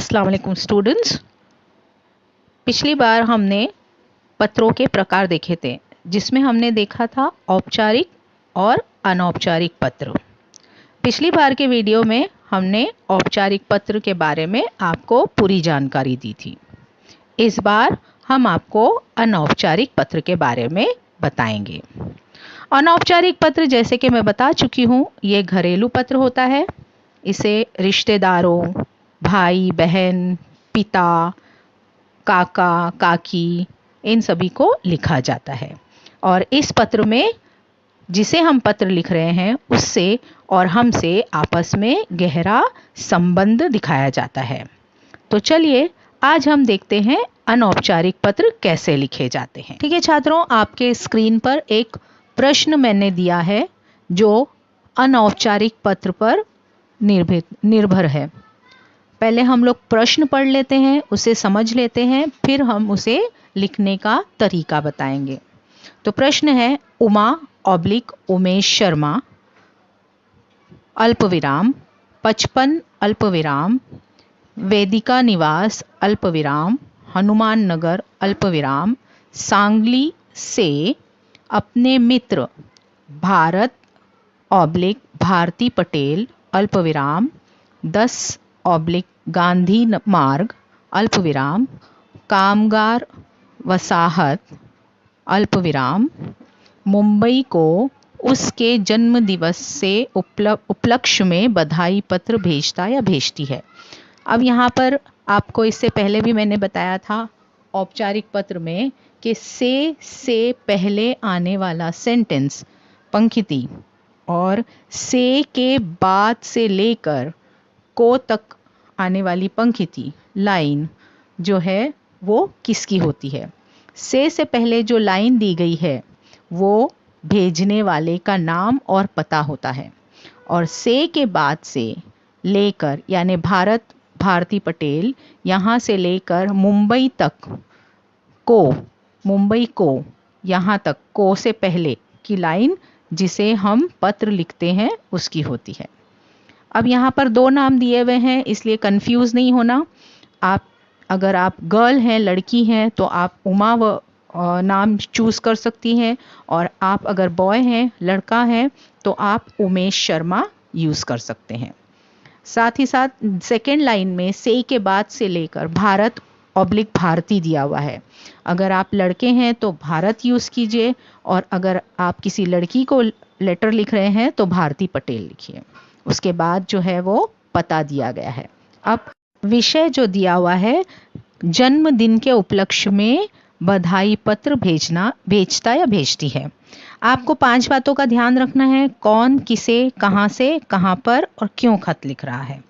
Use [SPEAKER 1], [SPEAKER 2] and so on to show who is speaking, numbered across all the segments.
[SPEAKER 1] अस्सलाम वालेकुम स्टूडेंट्स। पिछली बार हमने पत्रों के प्रकार देखे थे, जिसमें हमने देखा था औपचारिक और अनौपचारिक पत्र। पिछली बार के वीडियो में हमने औपचारिक पत्र के बारे में आपको पूरी जानकारी दी थी। इस बार हम आपको अनौपचारिक पत्र के बारे में बताएंगे। अनौपचारिक पत्र, जैसे कि मैं बता चुकी हूँ, ये घरेलू पत्र होता है। इसे रिश्तेदारों, भाई बहन, पिता, काका काकी, इन सभी को लिखा जाता है। और इस पत्र में जिसे हम पत्र लिख रहे हैं उससे और हमसे आपस में गहरा संबंध दिखाया जाता है। तो चलिए आज हम देखते हैं अनौपचारिक पत्र कैसे लिखे जाते हैं। ठीक है छात्रों, आपके स्क्रीन पर एक प्रश्न मैंने दिया है जो अनौपचारिक पत्र पर निर्भर है। पहले हम लोग प्रश्न पढ़ लेते हैं, उसे समझ लेते हैं, फिर हम उसे लिखने का तरीका बताएंगे। तो प्रश्न है, उमा उमेश शर्मा अल्पविराम 55 अल्पविराम वेदिका निवास अल्पविराम हनुमान नगर अल्पविराम सांगली से अपने मित्र भारत भारती पटेल अल्पविराम 10 गांधी मार्ग अल्पविराम कामगार वसाहत अल्पविराम मुंबई को उसके जन्म दिवस से उपलक्ष्य में बधाई पत्र भेजता या भेजती है। अब यहाँ पर आपको इससे पहले भी मैंने बताया था औपचारिक पत्र में कि से पहले आने वाला सेंटेंस, पंक्ति, और से के बाद से लेकर को तक आने वाली पंक्ति, लाइन, जो है वो किसकी होती है। से पहले जो लाइन दी गई है वो भेजने वाले का नाम और पता होता है, और से के बाद से लेकर यानी भारती पटेल यहाँ से लेकर मुंबई को यहाँ तक, को से पहले की लाइन जिसे हम पत्र लिखते हैं उसकी होती है। अब यहाँ पर दो नाम दिए हुए हैं, इसलिए कंफ्यूज नहीं होना। अगर आप गर्ल हैं, लड़की हैं, तो आप उमा नाम चूज कर सकती हैं, और आप अगर बॉय हैं, लड़का है, तो आप उमेश शर्मा यूज कर सकते हैं। साथ ही साथ सेकेंड लाइन में से के बाद से लेकर भारती दिया हुआ है। अगर आप लड़के हैं तो भारत यूज कीजिए, और अगर आप किसी लड़की को लेटर लिख रहे हैं तो भारती पटेल लिखिए। उसके बाद जो है वो पता दिया गया है। अब विषय जो दिया हुआ है, जन्मदिन के उपलक्ष्य में बधाई पत्र भेजता या भेजती है। आपको 5 बातों का ध्यान रखना है, कौन, किसे, कहां से, कहां पर और क्यों खत लिख रहा है।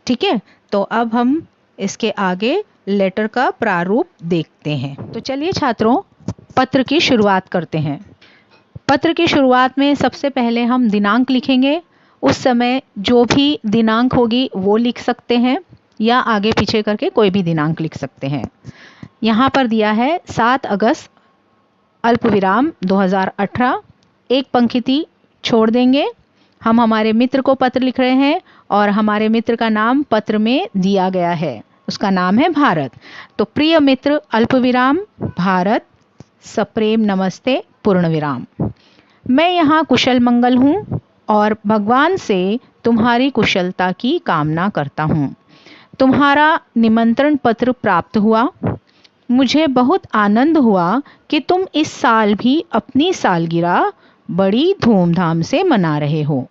[SPEAKER 1] ठीक है, तो अब हम इसके आगे लेटर का प्रारूप देखते हैं। तो चलिए छात्रों, पत्र की शुरुआत करते हैं। पत्र की शुरुआत में सबसे पहले हम दिनांक लिखेंगे। उस समय जो भी दिनांक होगी वो लिख सकते हैं, या आगे पीछे करके कोई भी दिनांक लिख सकते हैं। यहाँ पर दिया है 7 अगस्त अल्पविराम 2018। एक पंक्ति छोड़ देंगे। हम हमारे मित्र को पत्र लिख रहे हैं और हमारे मित्र का नाम पत्र में दिया गया है, उसका नाम है भारत। तो प्रिय मित्र अल्पविराम भारत, सप्रेम नमस्ते पूर्णविराम। मैं यहाँ कुशल मंगल हूँ और भगवान से तुम्हारी कुशलता की कामना करता हूँ। तुम्हारा निमंत्रण पत्र प्राप्त हुआ। मुझे बहुत आनंद हुआ कि तुम इस साल भी अपनी सालगिरह बड़ी धूमधाम से मना रहे हो।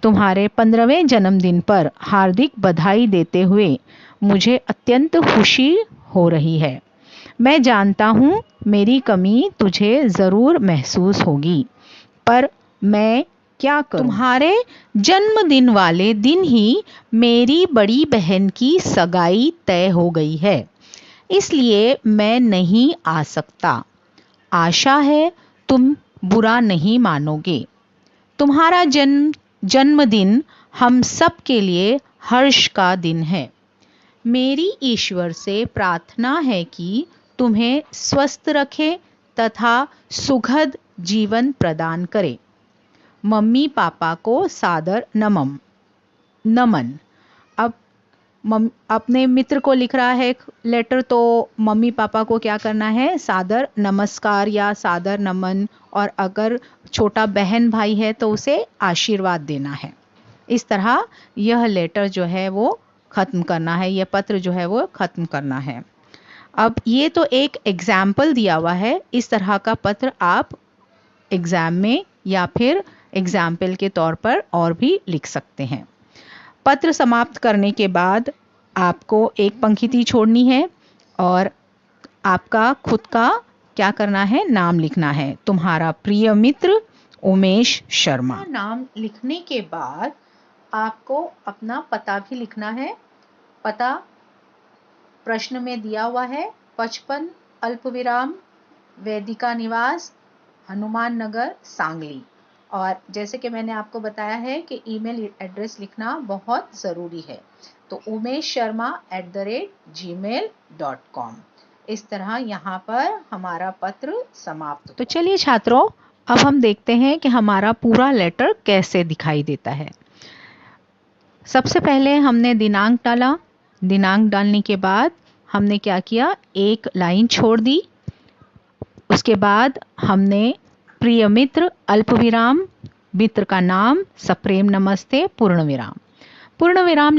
[SPEAKER 1] तुम्हारे 15वें जन्मदिन पर हार्दिक बधाई देते हुए मुझे अत्यंत खुशी हो रही है। मैं जानता हूँ मेरी कमी तुझे ज़रूर महसूस होगी, पर मैं क्या करूं? तुम्हारे जन्मदिन वाले दिन ही मेरी बड़ी बहन की सगाई तय हो गई है, इसलिए मैं नहीं आ सकता। आशा है तुम बुरा नहीं मानोगे। तुम्हारा जन्मदिन हम सब के लिए हर्ष का दिन है। मेरी ईश्वर से प्रार्थना है कि तुम्हें स्वस्थ रखे तथा सुखद जीवन प्रदान करे। मम्मी पापा को सादर नमन। अब अपने मित्र को लिख रहा है लेटर, तो मम्मी पापा को क्या करना है, सादर नमस्कार या सादर नमन, और अगर छोटा बहन भाई है तो उसे आशीर्वाद देना है। इस तरह यह लेटर जो है वो ख़त्म करना है, यह पत्र जो है वो ख़त्म करना है। अब ये तो एक एग्जाम्पल दिया हुआ है, इस तरह का पत्र आप एग्ज़ाम में या फिर एग्जाम्पल के तौर पर और भी लिख सकते हैं। पत्र समाप्त करने के बाद आपको एक पंक्ति छोड़नी है और आपका खुद का क्या करना है, नाम लिखना है। तुम्हारा प्रिय मित्र उमेश शर्मा। नाम लिखने के बाद आपको अपना पता भी लिखना है। पता प्रश्न में दिया हुआ है, 55 अल्पविराम वेदिका निवास, हनुमान नगर, सांगली। और जैसे कि मैंने आपको बताया है कि ईमेल एड्रेस लिखना बहुत ज़रूरी है, तो umeshsharma@gmail.com। इस तरह यहाँ पर हमारा पत्र समाप्त। तो चलिए छात्रों, अब हम देखते हैं कि हमारा पूरा लेटर कैसे दिखाई देता है। सबसे पहले हमने दिनांक डाला। दिनांक डालने के बाद हमने क्या किया, एक लाइन छोड़ दी। उसके बाद हमने प्रिय मित्र अल्पविराम, मित्र का नाम, सप्रेम नमस्ते, पूर्ण विराम। पूर्ण विराम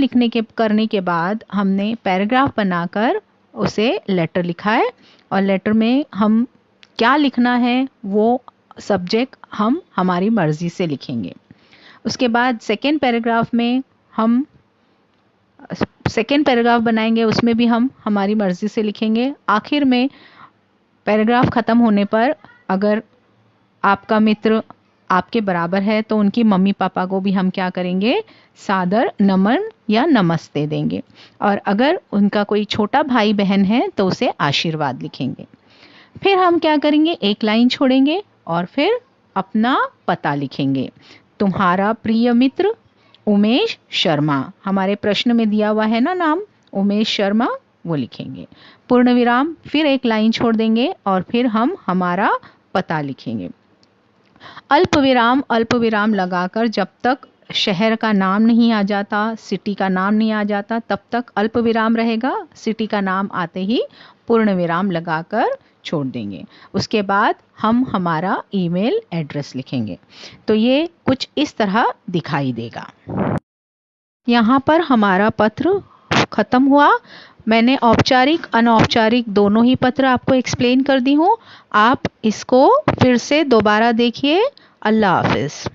[SPEAKER 1] करने के बाद हमने पैराग्राफ बनाकर उसे लेटर लिखा है, और लेटर में हम क्या लिखना है वो सब्जेक्ट हम हमारी मर्जी से लिखेंगे। उसके बाद सेकेंड पैराग्राफ में हम सेकेंड पैराग्राफ बनाएंगे, उसमें भी हम हमारी मर्जी से लिखेंगे। आखिर में पैराग्राफ ख़त्म होने पर अगर आपका मित्र आपके बराबर है तो उनकी मम्मी पापा को भी हम क्या करेंगे, सादर नमन या नमस्ते देंगे। और अगर उनका कोई छोटा भाई बहन है तो उसे आशीर्वाद लिखेंगे। फिर हम क्या करेंगे, एक लाइन छोड़ेंगे और फिर अपना पता लिखेंगे। तुम्हारा प्रिय मित्र उमेश शर्मा, हमारे प्रश्न में दिया हुआ है ना नाम, उमेश शर्मा, वो लिखेंगे। पूर्ण विराम, फिर एक लाइन छोड़ देंगे और फिर हम हमारा पता लिखेंगे। अल्प विराम लगाकर जब तक शहर का नाम नहीं आ जाता, सिटी का नाम नहीं आ जाता, तब तक अल्प विराम रहेगा। सिटी का नाम आते ही पूर्ण विराम लगाकर छोड़ देंगे। उसके बाद हम हमारा ईमेल एड्रेस लिखेंगे। तो ये कुछ इस तरह दिखाई देगा। यहाँ पर हमारा पत्र खत्म हुआ। मैंने औपचारिक अनौपचारिक दोनों ही पत्र आपको एक्सप्लेन कर दी हूँ। आप इसको फिर से दोबारा देखिए। अल्लाह हाफिज़।